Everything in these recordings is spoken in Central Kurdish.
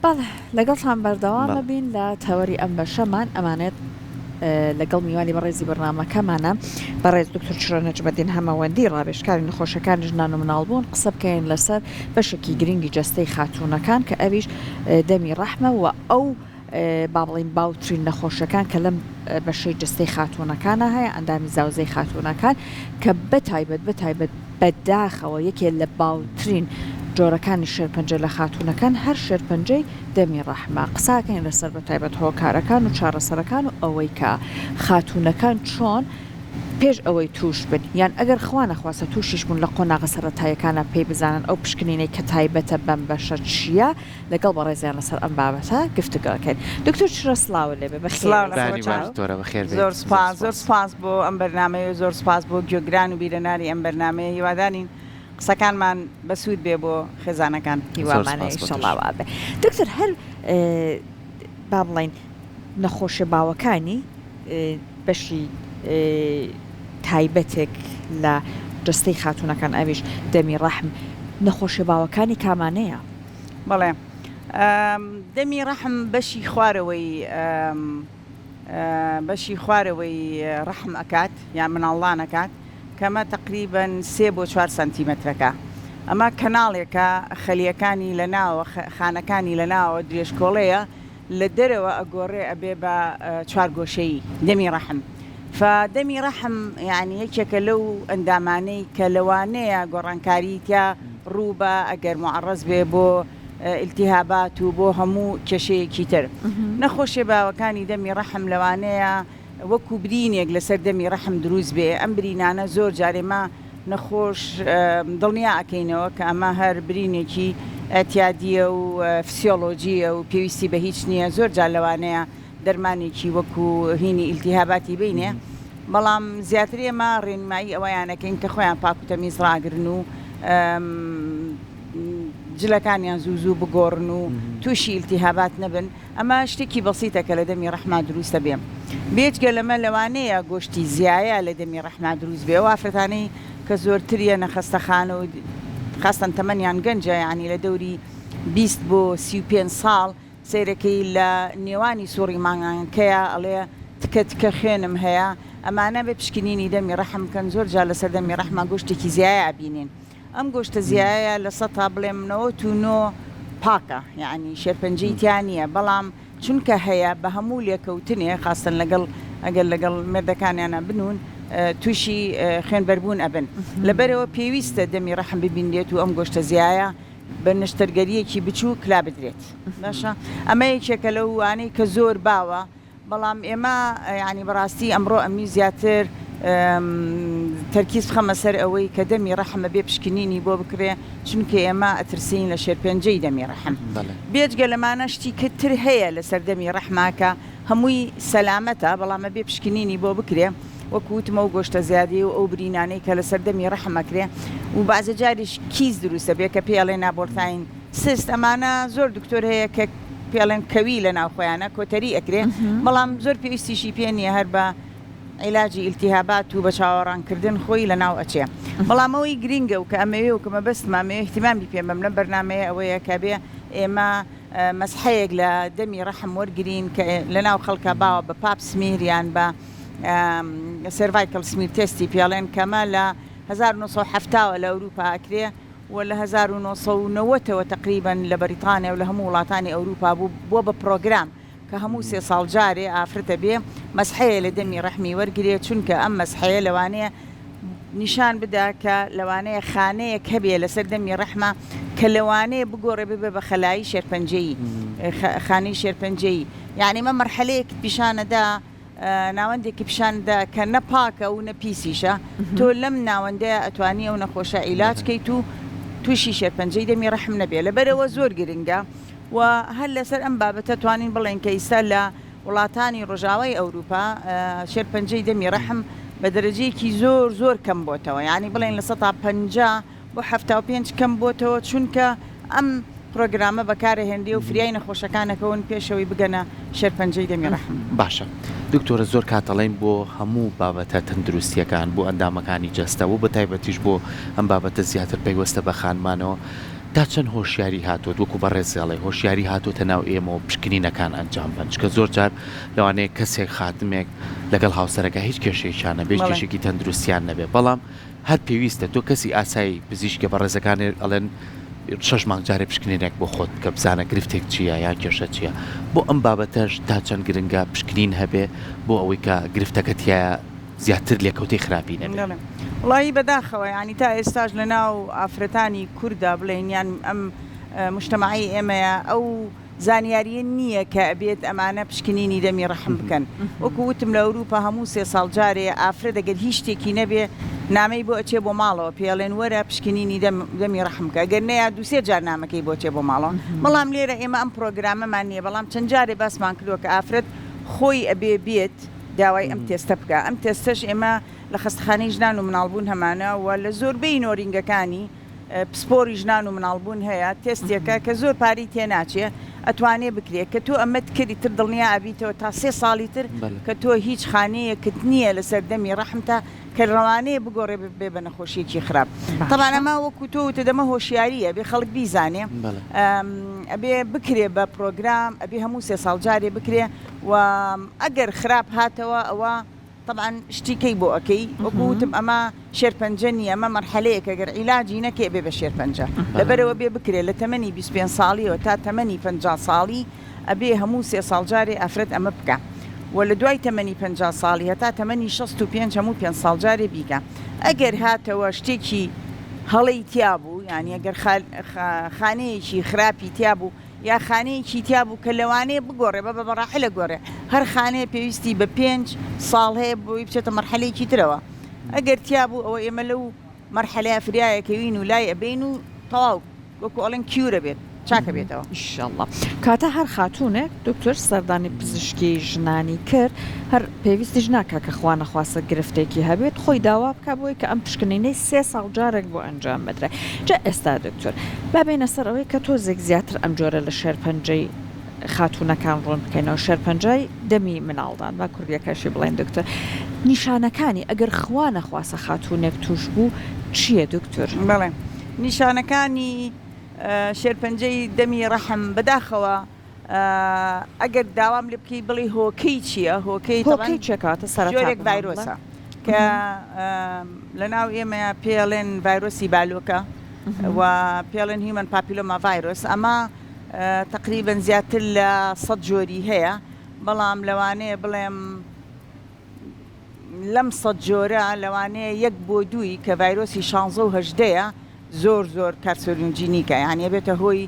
بەڵێ لەگەڵتان بەردەوامە بین لە تەوەری ئەم بەشەمان ئەمانێت لەگەڵ میوانی بەڕێزی بەرنامەکەمانە بەڕێز دکتۆر چرۆ نەجمەدین هەمەوەندی ڕابێژکاری نەخۆشەکانی ژنان و مناڵبوون قسە بکەین لەسەر بەشێکی گرنگی جەستەی خاتوونەکان کە ئەویش دەمی ڕەحمە و ئەو با بڵین باوترین نەخۆشەکان کە لەم بەشەی جەستەی خاتوونەکانە هەیە ئەندامی زاوزەی خاتوونەکان کە بەتایبەت بەداخەوە یەکێ لە باوترین جۆرەکانی شێرپەنجە لە خاتوونەکان هەر شێرپەنجەی دەمی ڕەحمە قساکەین لەسەر بەتایبەت هۆکارەکان و چارەسەرەکان و ئەوەی کە خاتوونەکان چۆن پێش ئەوەی توش بن یان ئەگەر خوا نەخواسە تووشیش بوون لە قۆناغە سەرەتاییەکانە پێی بزانن ئەو پشکنینەی کە تایبەتە بەم بەشە چییە لەگەڵ بەڕێزیان لەسەر ئەم بابەتە گفتوگۆکەین. دکتۆر چرە سڵاو لێبێ بەخێر زۆر سپاس بۆ ئەم بەرنامەیە زۆر سپاس بۆ گوێگران و بیرەناری ئەم بەرنامەیە هیوادارین قسەکانمان بەسوود بێ بۆ خێزانەکان هیوامانە ئینشەڵڵا بێ. دکتۆر هەر با بڵین نەخۆشە باوەکانی بەشی تایبەتێک لە جەستەی خاتوونەکان ئەویش دەمی ڕەحم نەخۆشە باوەکانی کامانەیە؟ بەڵێ دەمی ڕەحم بەشی خوارەوەی ڕەحم ئەکات یان مناڵانەکات کەمە تقریباً 3 بۆ 4 سانتیمەترەکە. ئەمە کەناڵێکە خەلیەکانی لە ناوە خانەکانی لە ناوە درێژکۆڵەیە لە دەرەوە ئەگۆڕێ ئەبێ بە 4 گۆشەی دەمی ڕەحم. فدەمی ڕەحم یعنی یەکێکە لەو ئەندامانەی کە لەوانەیە گۆڕانکاریتیا ڕووبە ئەگەر معڕەز بێ بۆ ئیلتیهابات و بۆ هەموو کێشەیەکی تر. نەخۆشیە باوەکانی دەمی ڕەحم لەوانەیە وەکو برینێک لەسەر دەمی ڕەحم دروست بێ. ئەم برینانە زۆر جارێمە نەخۆش دڵنیا ئەکەینەوە کە ئەمە هەر برینێکی ئەتیادیە و فسیۆلۆجیە و پێویستی بە هیچ نییە. زۆر جار لەوانەیە دەرمانێکی وەکو هینی ئیلتیهاباتی بینێ، بەڵام زیاتر ئێمە ڕێنمایی ئەوەیانەکەین کە خۆیان پاک و تەمیز ڕاگرن و جلەکانیان زوو بگۆڕن و تووشی ئیلتیهابات نەبن. ئەمە شتێکی بەسیتە کە لە دەمی ڕەحما دروستە بێ. بێجگە لەمە لەوانەیە گۆشتی زیایە لە دەمی ڕەحما دروست بێ و ئافرەتانەی کە زۆرتریە نەخەستەخانە و خاستن تەمەنیان گەنجە یعنی لە دەوری 20 بۆ 35 ساڵ سیرەکەی لە نێوانی سوڕی مانگانکەیە ئەڵێ تکە خوێنم هەیە ئەمانە بێ پشکنینی دەمی ڕەحم کەن زۆر جار لەسەر دەمی ڕەحما گۆشتێکی زیایە ئابینین. ئەم گۆشتە زیایە لە 100 تا بڵێم 99 پاکە یعنی شێرپەنجەی تیان نییە، بەڵام چونکە هەیە بە هەموو لێکەوتنێ خاستن ئەگەر لەگەڵ مێردەکانیانە بنون تووشی خوێنبەربوون ئەبن. لەبەرەوە پێویستە دەمی ڕەحم ببینێت و ئەم گۆشتە زیایە بە نشتەرگەریەکی بچوو کلا بدرێت. باشە ئەمە یەکێکە لەو وانەی کە زۆر باوە، بەڵام ئێمە ینی بەڕاستی ئەمڕۆ ئەمی زیاتر تەرکیز بخەمە سەر ئەوەی کە دەمی ڕەحمە بێ پشکنینی بۆ بکرێ، چونکە ئێمە ئەترسین لە شێرپەنجەی دەمی ڕەحم. بێجگە لەمانە شتی کەتر هەیە لەسەر دەمی ڕەحماکە هەمووی سەلامەتە، بەڵامە بێ پشکنینی بۆ بکرێ وەکووتمە و گۆشتە زیادی و ئەو برینانەی کە لەسەر دەمی ڕەحمەکرێ و بازە جاریش کیس دروستە بێ کە پێڵێ نابۆرتاین سست. ئەمانە زۆر دکتۆر هەیە کە پێڵێن کەوی لە ناوخۆیانە کۆتەری ئەکرێ، بەڵام زۆر پێویستیشی پێ نییە هەر بە عیلاجی ئیلتیهابات و بە چاوەڕانکردن خۆی لە ناو ئەچێ. بەڵام ئەوەی گرینگە و کە ئەمەوێ و کەمە بەستمامەوێ احتیمامی پێمەم لە بەرنامەیە ئەوەیە کە بێ ئێمە مەسحەیەک لە دەمی ڕەحم وەرگرین کە لە ناو خەڵکە باوە بە پاپ سمێریان بە سەرڤایکل سمیر تێستی پێڵێن کەمە لە 1970 لە ئەوروپا ئەکرێ و لە 1990ەوە تقریبا لە بەریتانیا و لە هەموو وڵاتانی ئەوروپا بووە بە پرۆگرام کە هەموو 3 ساڵ جارێ ئافرەتە بێ مەسحەیە لە دەمی ڕەحمی وەرگێ، چونکە ئەم مەسحەیە لەوانەیە نیشان بدا کە لەوانەیە خانەیەک هەبێ لەسەر دەمی ڕەحمە کە لەوانەیە بگۆڕێ ببێ بە خەلایی شێرپەنجەیی خانەی شێرپەنجەیی. یعنی مە مەرحەلەیەک پیشانەدا ناوەندێکی پیشاندا کە نەپاکە و نەپیسیشە، تۆ لەم ناوەندەیە ئەتوانی ئەو نەخۆشە عیلاجکەیت و تووشی شێرپەنجەی دەمی ڕەحم نەبێ. لەبەرەوە زۆر گرنگە و هەر لەسەر ئەم بابەتە توانین بڵێن کە ئیستا لە وڵاتانی ڕۆژاوای ئەوروپا شێرپەنجەی دەمی ڕەحم بە دەرەجەیەکی زۆر کەم بۆتەوە، یعنی بڵێن لە 150 بۆ 75 کەم بۆتەوە، چونکە ئەم پرۆگرامە بەکارهێندێ و فریای نەخۆشەکانەکەون پێشەوەی بگەنە شێرپەنجەی دەمی ڕەحم. باشە دکتۆرە زۆر کاتەڵێن بۆ هەموو بابەتە تەندروستیەکان بۆ ئەندامەکانی جەستە و بە تایبەتیش بۆ ئەم بابەتە زیاتر پێیوەستە بە خانمانەوە تا چەند هۆشیاری هاتووە وەکو بەڕێزیڵێ هۆشیاری هاتوۆتە ناو ئێمە و پشکنینەکان ئەنجام بن چکە زۆر جار لەوانەیە کەسێک خاتمێک لەگەڵ هاوسەرەکە هیچ کێشەیەکیانە بێت کێشێکی تەندروستیان نەبێ بەڵام هەر پێویستە تۆ کەسی ئاسایی پزیشکە بەڕێزەکانی ئەڵێن 6 مانگ جارێ پشکنینێک بۆ خۆت کە بزانە گرفتێک چییە یا کێشە چییە بۆ ئەم بابەتەش تا چەند گرنگە پشکنین هەبێ بۆ ئەوەی کە گرفتەکەتیە زیاتر لێکەوتی خراپی نەبێت. وڵی بەداخەوە ینی تا ئێستاش لە ناو ئافرەتانی کووردا بڵێن یان ئەم مشتمەعی ئێمەیە ئەو زانیاریە نییە کە ئەبێت ئەمانە پشکنینی دەمی ڕەحم بکەن وەکو وتم لە ئەوروپا هەموو 3 ساڵ جارێ ئافرەت دەگەر هیچ شتێکی نەبێ نامەی بۆ ئەچێ بۆ ماڵەوە پێڵێن وەرە پشکنینی دەمی ڕەحمکە گەر نەیە 2-3 جار نامەکەی بۆ چێ بۆ ماڵەوە بەڵام لێرە ئێمە ئەم پرۆگرامەمان نییە بەڵام چەند جارێ باسمان کردووە کە ئافرەت خۆی ئەبێ بێت داوای ئەم تێستە بکە ئەم تێستەش ئێمە لە خستخانەی ژنان و مناڵبوون هەمانە و لە زۆربەی نۆرینگەکانی پسپۆری ژنان و مناڵبوون هەیە تێستێکە کە زۆر پاری تێناچێ ئەتوانێ بکرێت کە تۆ ئەمەت کردی تر دڵنیا ئەبیتەوە تا 3 ساڵی تر کە تۆ هیچ خانەیەکت نییە لەسەر دەمی ڕەحمتە کە ڕەوانەیە بگۆڕێ بێ بە نەخۆشیێکی خراپ تەبان ئەمە وەکو تۆ وتە دەمە هۆشیاریە بێ خەڵک بیزانێ ئەبێ بکرێ بە پرۆگرام ئەبێ هەموو 3 ساڵ جارێ بکرێ و ئەگەر خراپ هاتەوە ئەوە طبعا شتیکەی بۆ ئەەکەی وەکوتم ئەمە شێرپەنجە نیە ئەمە مەرحەلەیەکە گەر عیلاجی نەکێ بێ بە شێرپەنجە لەبەرەوە بێ بکرێت لە تەمەنی 25 ساڵیەوە تا تەمەنی 50 ساڵی ئەبێ هەموو 3 ساڵ جارێ ئافرەت ئەمە بکە و لە دوای تەمەنی 50 ساڵی هەتا تەمەنی 65 هەموو 5 ساڵ جارێ بیکە ئەگەر هاتەوە شتێکی هەڵەی تیا بوو یعنی ئەگەر خانەیەکی خراپی تیا بوو یا خانەیەکی تیا بوو کە لەوانەیە بگۆڕێ بە بەڕاحلە گۆڕێ هەر خانەیە پێویستی بە 5 ساڵ هەیە بۆی بچێتە مەرحەلەیەکی ترەوە ئەگەر تیا بوو ئەوە ئێمە لەو مەرحەلەیە فریایەکەوین و لای ئەبین و تەواو وەکو ئەڵێن کیورە بێت چاکە بێتەوە ئینشاءالله کاتە هەر خاتوونێک دکتۆر سەردانی پزیشکی ژنانی کرد هەر پێویستیش ناکە کە خوا نەخواستە گرفتێکی هەبێت خۆی داوا بکە بۆی کە ئەم پشکنینەی 3 ساڵ جارێک بۆ ئەنجام بدرێ جا ئێستا دکتۆر بابێنە سەر ئەوەی کە تۆزێک زیاتر ئەم جۆرە لە شێرپەنجەی خاتوونەکان ڕۆن بکەینەوە شێرپەنجەی دەمی مناڵدان با کوردیەکەشی بڵێن دکتۆر نیشانەکانی ئەگەر خوا نەخواستە خاتوونێک توش بوو چییە دکتۆر؟ بەڵێ نیشانەکانی شێرپەنجەی دەمی ڕەحم بەداخەوە ئەگەر داوام لێ بکەی بڵێ هۆکەی چییە هۆکەی چێکاتە جۆرێک ڤایرۆسە کە لە ناو ئێمە پێڵێن ڤایرۆسی بالۆکە و پێڵێن هیومن پاپیلۆما ڤایرۆس ئەمە تقریبا زیاتر لە 100 جۆری هەیە بەڵام لەوانەیە بڵێم لەم 100 جۆرە لەوانەیە 1 بۆ 2 کە ڤایرۆسی 16 زۆر کارسۆلینجینیکە یعنی بێتە هۆی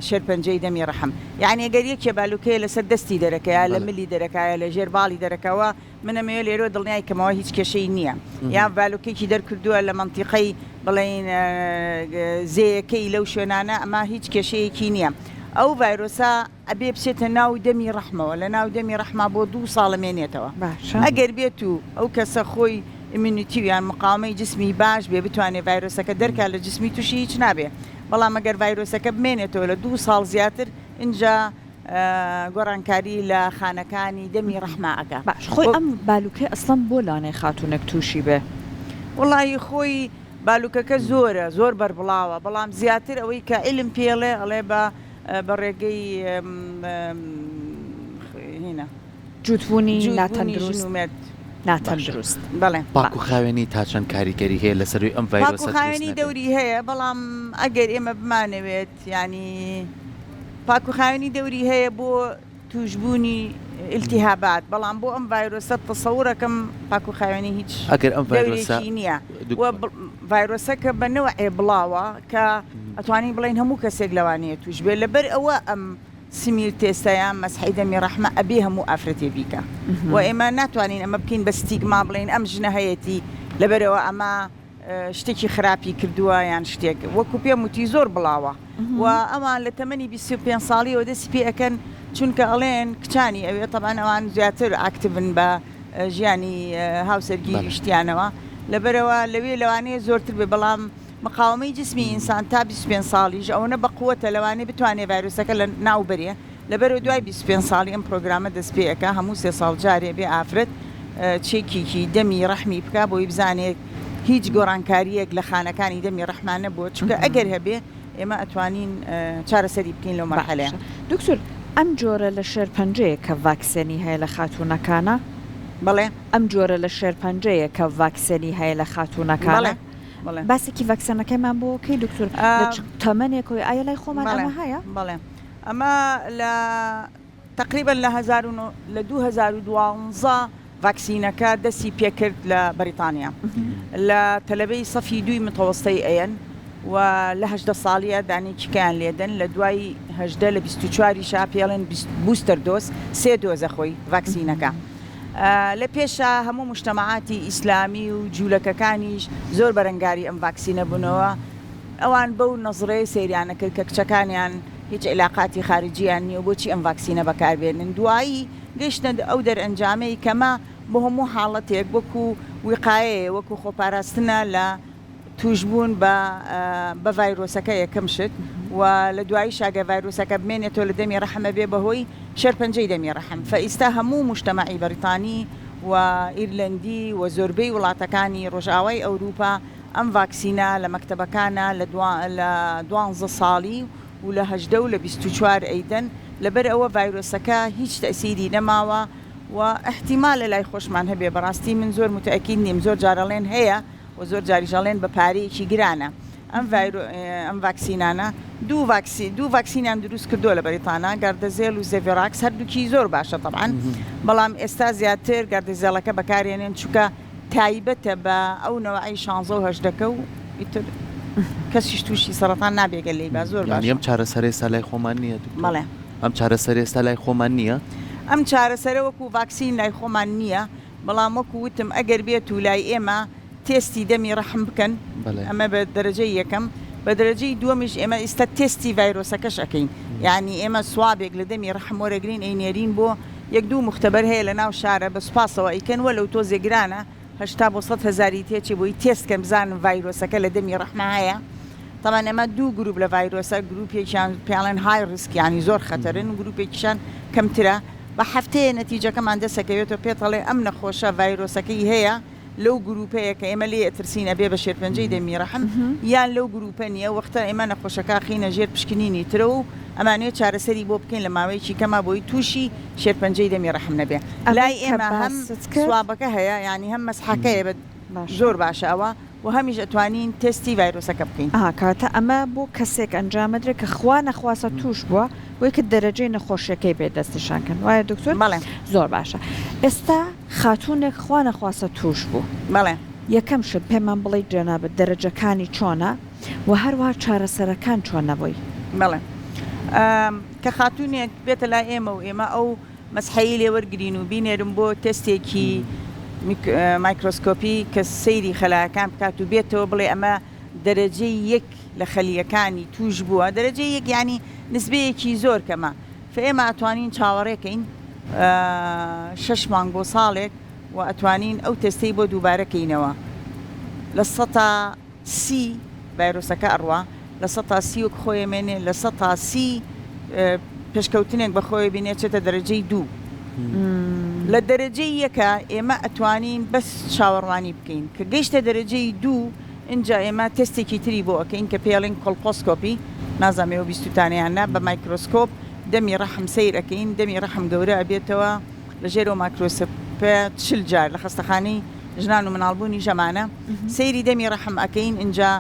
شێرپەنجەی دەمی ڕەحم یعنی ئەگەر یەکێ بالوکەیە لەسەر دەستی دەرەکەیە لە ملی دەرەکایە لە ژێر باڵی دەرەکەوە منەمەوێت لێرۆ دڵنیای کەمەوە هیچ کێشەی نییە یا بالوکێکی دەرکردووە لە منتیقەی بڵێن زێیەکەی لەو شوێنانە ئەمە هیچ کێشەیەکی نییە ئەو ڤایرۆسا ئەبێ بچێتە ناو دەمی ڕەحمەوە لە ناو دەمی ڕەحما بۆ 2 ساڵ مێنێتەوە ئەگەر بێت و ئەو کەسە خۆی ئیمونیتیویان مقاومەی جسمی باش بێ بتوانێت ڤایرۆسەکە دەرکات لە جسمی تووشی هیچ نابێ بەڵام ئەگەر ڤایرۆسەکە بمێنێتەوە لە 2 ساڵ زیاتر اینجا گۆڕانکاری لە خانەکانی دەمی ڕەحماەکە خۆی ئەم بالوکەی ئەسڵەن بۆ لانەی خاتوونێک تووشی بێ وڵی خۆی بالوکەکە زۆر بەربڵاوە بەڵام زیاتر ئەوەی کە ئیلم پێڵێ ئەڵێ بە ڕێگەی هینە جوتبوونی ناتەندروست ناتەندروست بەڵێ پاک و خاوێنی تا چەند کاریگەری هەیە لەسەروی ئەم ڤایرۆسە پاک و خاوێنی دەوری هەیە بەڵام ئەگەر ئێمە بمانەوێت ینی پاک و خاوێنی دەوری هەیە بۆ توشبوونی التیهابات بەڵام بۆ ئەم ڤایرۆسە تەسەوورەکەم پاک و خاوێنی هیچ ئەگەر ئەم ڤایرۆسە نییە ڤایرۆسەکە بە نەوەعێ بڵاوە کە ئەتوانین بڵێن هەموو کەسێک لەوانەیە توش بێت لەبەر ئەوە ئەم سمیر تێستەیان مەسحی دەمی ڕەحمە ئەبێ هەموو ئافرەتێ بیکە و ئێمە ناتوانین ئەمە بکەین بە ستیگما بڵێن ئەم ژنە هەیەی لەبەرەوە ئەمە شتێکی خراپی کردووە یان شتێک وەکو پێم وتی زۆر بڵاوە و ئەوان لە تەمەنی 25 ساڵیەوە دەستی پێ ئەەکەن چونکە ئەڵێن کچانی ئەوێ تەبان ئەوان زیاتر ئاکتیڤن بە ژیانی هاوسەرگی شتیانەوە لەبەرەوە لەوانەیە زۆرتر بێ بەڵام مقاومەی جسمی ئینسان تا 25 ساڵیش ئەوە بە قووەتە لەوانەیە بتوانێت ڤایرۆسەکە لە ناوبەرێ لەبەرەوە دوای 25 ساڵی ئەم پرۆگرامە دەست پێەکە هەموو 3 ساڵ جارێ بێ ئافرەت چێکێکی دەمی ڕەحمی بکە بۆی بزانێت هیچ گۆڕانکاریەک لە خانەکانی دەمی ڕەحمانە بۆ چونکە ئەگەر هەبێ ئێمە ئەتوانین چارەسەری بکەین لەو مەرحەلەیە. دکتۆر ئەم جۆرە لە شێرپەنجەیە کە ڤاکسێنی هەیە لە خاتوونەکانە بەڵێ ئەم جۆرە لە شێرپەنجەیە کە ڤاکسێنی هەیە لە خاتوونەکانە باسێکی ڤاکسەنەکەیمان بۆکەی دکتۆر تەمەنێکەوەی ئایا لای خۆمان ئەمە هەیە؟ بەڵێ ئەمە لە تقریبا لە 2012 ڤاکسینەکە دەستی پێکرد لە بەریتانیا لە تەلەبەی سەفی 2 متەوەستەی ئەن و لە 18 ساڵیە دانێکیکیان لێدەن لە دوای 18 لە 24 شا پێڵێن بوستەر دۆز 3 دۆزە خۆی ڤاکسینەکە. لە پێشە هەموو مشتەمەعاتی ئیسلامی و جوولەکەکانیش زۆر بەرەنگاری ئەم ڤاکسینە بوونەوە ئەوان بەو نەزڕەیە سەیریانە کرد کە کچەکانیان هیچ علاقاتی خارجیان نییە بۆچی ئەم ڤاکسینە بەکاربێنن. دوایی گەیشتە ئەو دەرئەنجامەی کەمە بۆ هەموو حاڵەتێک وەکو وقایەیە وەکو خۆپاراستنە لە توشبوون بە ڤایرۆسەکە یەکەم شت و لە دوایی شاگە ڤایرۆسەکە بمێنێتەوە لە دەمی ڕەحمە بێ بەهۆی شێرپەنجەی دەمی ڕەحم. فئیستا هەموو مشتەمەعی بەریتانی و ئیرلەندی و زۆربەی وڵاتەکانی ڕۆژئاوای ئەوروپا ئەم ڤاکسینە لە مەکتەبەکانە لە 12 ساڵی و لە 18 و لە 24 ئەیدەن لەبەر ئەوە ڤایرۆسەکە هیچ تەسیری نەماوە و احتیمال لە لای خۆشمان هەبێ. بەڕاستی من زۆر متئەکید نیم، زۆر جارەڵێن هەیە و زۆر جاریژەڵێن بە پارەیەکی گرانە. ئەم ڤاکسینانە دوو ڤاکسینیان دروست کردووە لە بەریتانیا، گاردەزێل و زێڤێراکس، هەردووکی زۆر باشە طبعاً، بەڵام ئێستا زیاتر گاردەزێڵەکە بەکارێنێن چونکە تایبەتە بە ئەو نەوەعی 16 و 18 و ئیتر کەسیش تووشی سەرەتان نابێگە لێی با زۆر باش. ئەم چارەسەر ئێستا لای خۆمان نییە؟ بەڵێ ئەم چارەسەر ئێستا لای خۆمان نییە؟ ئەم چارەسەرە وەکو ڤاکسین لای خۆمان نییە، بەڵام وەکو وتم ئەگەر بێت و لای ئێمە تێستی دەمی ڕەحم بکەن ئەمە بە دەرەجەی یەکەم. بە دەرەجەی دووەمیش ئێمە ئێستا تێستی ڤایرۆسەکەش ئەەکەین، یعنی ئێمە سوابێک لە دەمی ڕەحم وەرەگرین ئەینێرین بۆ 1-2 مختبەر هەیە لە ناو شارە بە سوپاسەوە ئەیکەن وەلەو تۆزێ گرانە 80 بۆ 100 هەزاری تێچی بۆی تێستکە بزانن ڤایرۆسەکە لە دەمی ڕەحمە هەیە. طبعا ئەمە دوو گروپ لە ڤایرۆسە، گروپێکیان پێڵێن های ریسک یعنی زۆر خەتەرن، گروپێکیشان کەمترە. بە هەفتەیە نەتیجەکەمان دەسەکەوێتەوە پێڵێ ئەم نەخۆشە ڤایرۆسەکەی هەیە لەو گروپەیە کە ئێمە لێ ئەترسینە بێ بە شێرپەنجەی دەمی ڕەحم، یان لەو گروپە نیە وەختە ئێمە نەخۆشەکە خینە ژێر پشکنینی ترە و ئەمانوێت چارەسەری بۆ بکەین لە ماوەیەکی کەما بۆی تووشی شێرپەنجەی دەمی ڕەحم نەبێ. لای ئێمە هەم سوابەکە هەیە، ینی هەم مەسحەکەیە زۆر باشە ئەوە و هەمیش ئەتوانین تستی ڤایرۆسەکە بکەین. کاتە ئەمە بۆ کەسێک ئەنجامەدرێت کە خوا نەخواسە توش بووە وەی کە دەرەجەی نەخۆشیەکەی بێ دەستیشانکەن، وایە دکتۆر؟ بەڵێ زۆر باشە. ئێستا خاتوونێک خوا نەخواسە توش بوو، بەڵێ یەکەم شت پێمان بڵێ جەنابەت دەرەجەکانی چۆنە و هەروەها چارەسەرەکان چۆنەبووی؟ بەڵێ کە خاتوونێک بێتە لای ئێمە و ئێمە ئەو مەسحەیی لێوەرگرین و بینێرم بۆ تەستێکی مایکرۆسکۆپی کە سەیری خەلایەکان بکات و بێتەوە بڵێ ئەمە دەرەجەی 1 لە خەلیەکانی توش بووە، دەرەجەی 1 ینی نسبەیەکی زۆر کەمە. ئێمە ئەتوانین چاوەڕێکەین 6 مانگ بۆ ساڵێک و ئەتوانین ئەو تەستەی بۆ دووبارەکەینەوە لە 130 ڤایرۆسەکە ئەڕوا لە 130 وەک خۆی ئەمێنێ لە 130 پێشکەوتنێک بەخۆی بینێت چێتە دەرەجەی 2. لە دەرەجەی 1 ئێمە ئەتوانین بەس چاوەڕوانی بکەین کە گەیشتە دەرەجەی 2 اینجا ئێمە تستێکی تری بۆ ئەەکەین کە پێڵین کۆلپۆسکۆپی، نازانێەوە بیستوتانیانە بە مایکرۆسکۆپ دەمی ڕەحم سەیرەکەین، دەمی ڕەحم گەورە ئەبێتەوە لە ژێرەوە مایکرۆسکۆپە 40 جار لە خەستەخانەی ژنان و مناڵبوونی ژەمانە سەیری دەمی ڕەحم ئەەکەین، اینجا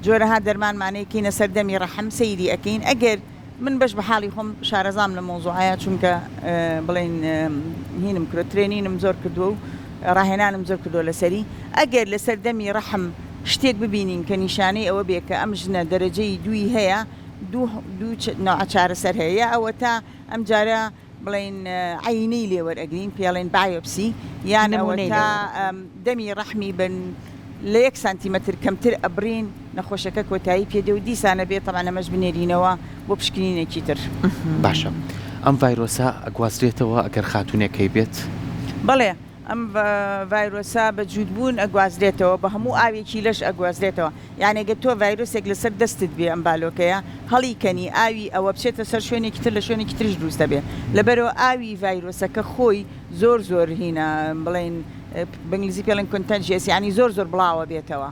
جۆرەها دەرمانمانەیەکەینە سەر دەمی ڕەحم سەیری ئەەکەین. ئەگەر من بەش بە حاڵی خۆم شارەزام لە مۆزوعایە چونکە بڵێن هینم کرد ترێنینم زۆر کردووە و ڕاهێنانم زۆر کردووە لەسەری، ئەگەر لەسەر دەمی ڕەحم شتێک ببینین کە نیشانەی ئەوە بێ کە ئەم ژنە دەرەجەی 2 هەیە، دوو نوع چارەسەر هەیە، ئەوە تا ئەم جارە بڵێن عینەی لێوەرئەگرین پێڵێن بایۆپسی، یان ئەوە تا دەمی ڕەحمی بن لە 1 سانتیمەتر کەمتر ئەبرین نەخۆشەکە کۆتایی پێدە و دیسانە بێت تەمان ئەمەش بنێرینەوە بۆ پشکنینێکی تر. باشە ئەم ڤایرۆسە ئەگوازرێتەوە ئەگەر خاتونێکەکەی بێت؟ بەڵێ ئەم ڤایرۆسا بە جوودبوون ئەگوازرێتەوە، بە هەموو ئاوێکی لەش ئەگوازرێتەوە، یانێگە تۆ ڤایرۆسێک لەسەر دەستت بێ ئەم باڵۆکەیە هەڵیکەنی ئاوی ئەوە بچێتە سەر شوێنێکی تر لە شوێنێکی ترش دروستە بێ، لەبەرەوە ئاوی ڤایرۆسەکە خۆی زۆر هینە بڵێن بەنگلیزی پێڵێن کۆنتەنجیەس، یعنی زۆر بڵاوە بێتەوە،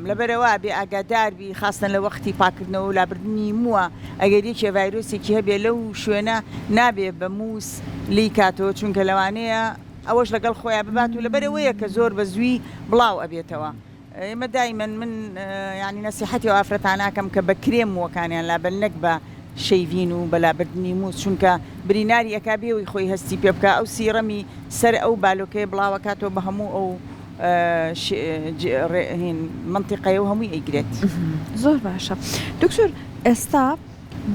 لەبەرەوە بێ ئاگاداربی خاستن لە وەختی پاکردنەوە و لابردنی مووە ئەگەریکێ ڤایرۆسێکی هەبێ لەو شوێنە نابێ بە مووس لی کاتەوە چونکە لەوانەیە ئەوەش لەگەڵ خۆیان ببات و لەبەرەوەیە کە زۆر بە زووی بڵاو ئەبێتەوە. ئێمە دایمەن من ینی نەسیحەتی و ئافرەتاناکەم کە بە کرێم وەکانیان لابن نەک بە شەیڤین و بەلابردنی مووس چونکە بریناری ئەکا بێەوەی خۆی هەستی پێ بکە ئەو سیڕەمی سەر ئەو بالۆکەیە بڵاوەکاتەوە بە هەموو ئەو منطقەیە و هەمووی ئەیگرێت. زۆر باشە دکتۆر ئێستا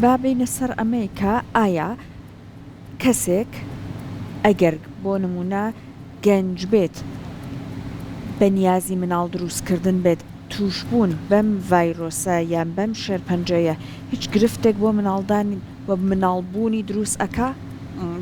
بابینە سەر ئەمریکا ئایا کەسێک ئەگەر بۆ نمونە گەنج بێت بەنیازی مناڵ دروستکردن بێت توشبوون بەم ڤایرۆسە یان بەم شێرپەنجەیە هیچ گرفتێک بۆ مناڵدانی بە مناڵبوونی دروست ئەکا؟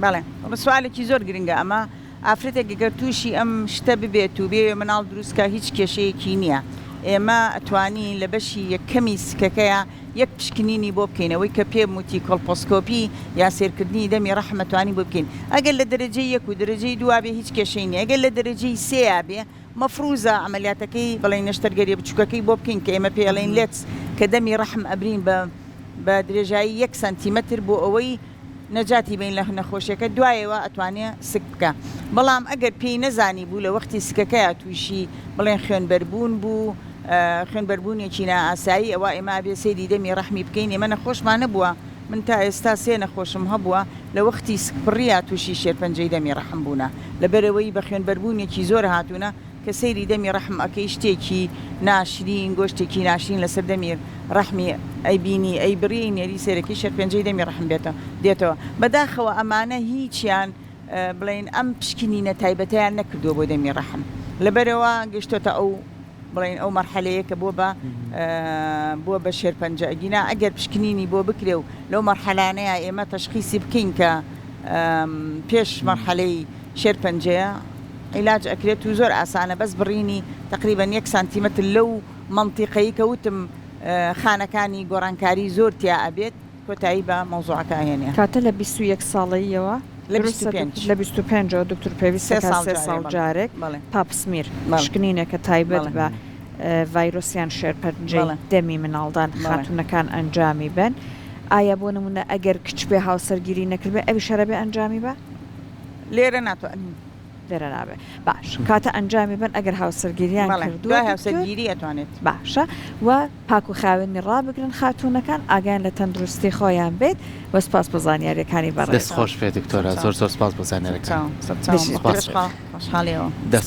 بەڵێ سوالێکی زۆر گرنگە ئەمە ئافرەتێک گەر تووشی ئەم شتە ببێت و بێ مناڵ دروستکە هیچ کێشەیەکی نییە. ئێمە ئەتوانی لە بەشی یەکەمی سکەکەیە یەک پشکنینی بۆ بکەینەوەی کە پێ موتی کۆلپۆسکۆپی یا سێرکردنی دەمی ڕەحمەتوانی بۆ بکەین. ئەگەر لە دەرەجەی یەک و دەرەجەی دوا بێ هیچ کێشەی نیە. ئەگەر لە دەرەجەی سێیا بێ مەفروزە ئەمەلیاتەکەی بڵێن نەشتەرگەریە بچووکەکەی بۆ بکەین کە ئێمە پێڵێن لێت کە دەمی ڕەحم ئەبرین بە درێژایی 1 سانتیمەتر بۆ ئەوەی نەجاتی بین لە نەخۆشیەکە دوایەوە ئەتوانێت سک بکە. بەڵام ئەگەر پێی نەزانی بوو لە وەختی سکەکەیە تووشی بڵێن خوێنبەربوون بوو خوێنبەربوونێکی نائاسایی ئەوە ئێمە بێ سەیری دەمی ڕەحمی بکەین. ئێمە نەخۆشمان نەبووە من تا ئێستا سێ نەخۆشم هەبووە لە وەختی سکپڕیا تووشی شێرپەنجەی دەمی ڕەحم بوونە لەبەرەوەی بە خوێنبەربوونێکی زۆر هاتوونە کە سەیری دەمی ڕەحم ئەەکەی شتێکی ناشرین گۆشتێکی ناشرین لەسەر دەمی ڕەحمی ئەیبینی ئەی بڕی نێری سێرەکەی شێرپەنجەی دەمی ڕەحم دێتەوە. بەداخەوە ئەمانە هیچیان بڵێن ئەم پشکنینە تایبەتیان نەکردووە بۆ دەمی ڕەحم لەبەرەوە گەشتۆتە ئەو بڵێن ئەو مەرحەلەیە کە بۆ بە شێرپەنجە ئەگینا ئەگەر پشکنینی بۆ بکرێ و لەو مەرحەلانەیە ئێمە تەشخیصی بکەین کە پێش مەرحەلەی شێرپەنجەیە عیلاج ئەکرێت و زۆر ئاسانە بەس بڕینی تقریبا 1 سانتیمەتر لەو منطقەی کە وتم خانەکانی گۆڕانکاری زۆر تیا ئەبێت کۆتایی بە مەوزوعەکە هێنێ. کاتە لە 21 ساڵەیەوە لە 25 دکتور پێویستە 3 ساڵ جارێک پاپسمیر شکنینێکە تایبەت بە ڤایرۆسیان شێرپەنجەی دەمی مناڵدان خاتونەکان ئەنجامی بن. ئایا بۆ نمونە ئەگەر کچ بێ هاوسەرگیری نەکردبێ ئەوی شەرەبێ ئەنجامی بە؟ لێرە ناتوانین لێرە نابێ. باش کاتە ئەنجامی بن ئەگەر هاوسەرگیریان کردووە هاوسەرگیری ئەتوانێت باشە و پاک و خاوێنی ڕابگرن خاتونەکان ئاگیان لە تەندروستی خۆیان بێت و سپاس بۆ زانیاریەکانی بەڕێز. دەست خۆش پێ دکتۆرە زۆر زۆر سپاس بۆ زانیاریەکان. خۆشحاڵیەوە.